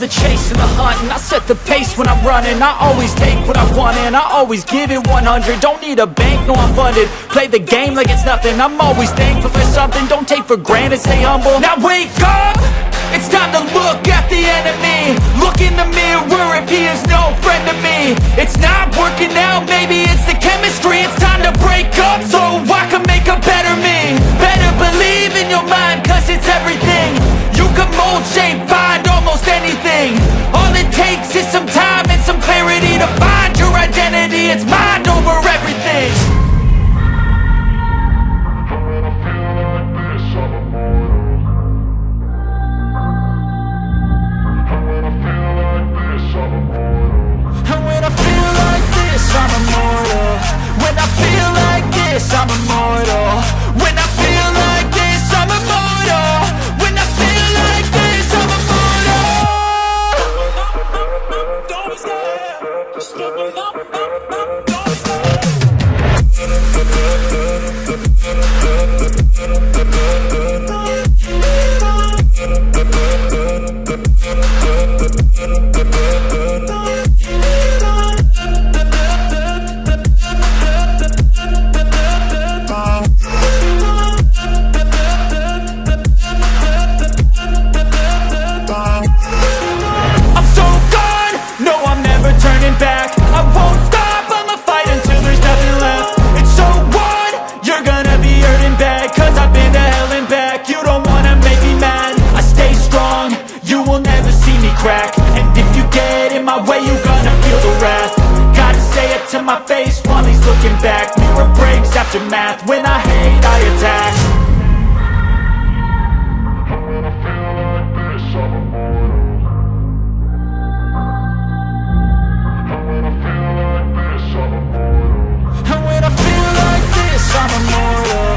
the chase and the hunt, and I set the pace when I'm running. I always take what I want and I always give it 100. Don't need a bank, no I'm funded. Play the game like it's nothing. I'm always thankful for something. Don't take for granted, stay humble. Now wake up! It's time to look at the enemy. Look in the mirror if he is no friend to me. It's not working out, maybe it's the chemistry. It's time to break up so I can make a better me. Better believe in your mind, cause it's everything. You can mold, shape, find almost anything. All it takes is some time and some clarity to find your identity. It's mind over everything. I'm immortal. When I feel like this, I'm immortal. When I feel like this, I'm immortal. When I feel like this, I'm immortal. Don't be scared. Just open up. Don't be scared. And if you get in my way, you gonna feel the wrath. Gotta say it to my face while he's looking back. Mirror breaks after math. When I hate, I attack. And when I feel like this, I'm immortal.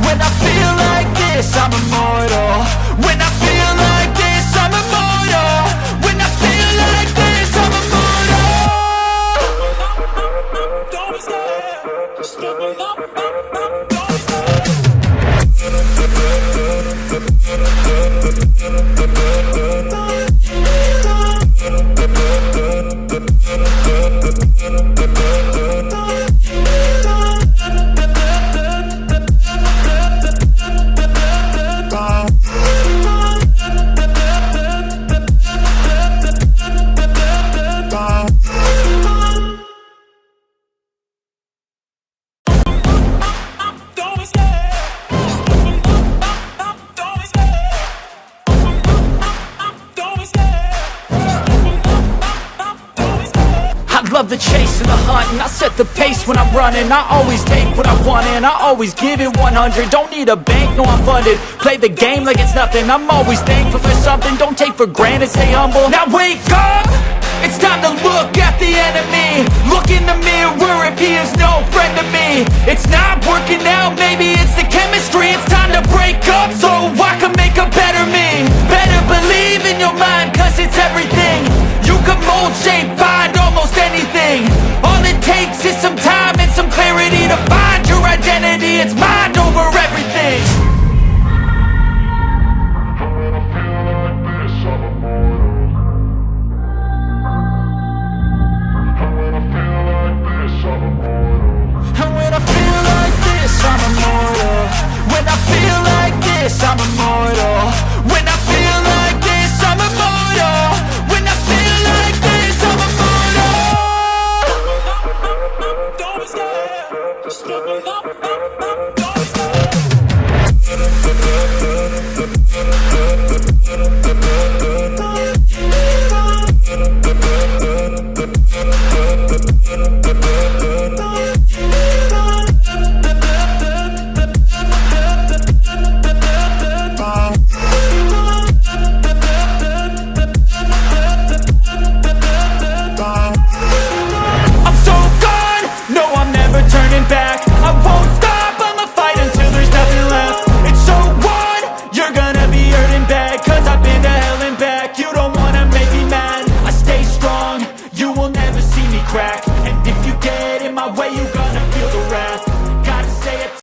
When I feel like this, I'm immortal. When I feel like this, I'm immortal. When I feel like this, I'm immortal. Don't be scared. Just open up. Don't be scared. Love the chase and the hunt, and I set the pace when I'm running. I always take what I want and I always give it 100. Don't need a bank, no I'm funded. Play the game like it's nothing. I'm always thankful for something. Don't take for granted, stay humble. Now wake up! It's time to look at the enemy. Look in the mirror if he is no friend to me. It's not working out, maybe it's the chemistry. It's time to break up so I can make a better me. Better believe in your mind, cause it's everything. You can mold, shape, find almost anything. All it takes is some time and some clarity to find your identity. It's mind over everything. And when I feel like this, I'm immortal. When I feel like this, I'm immortal. When I feel like this, I'm immortal. When I feel like this, I'm immortal. Don't be scared. Just open up. Don't be scared.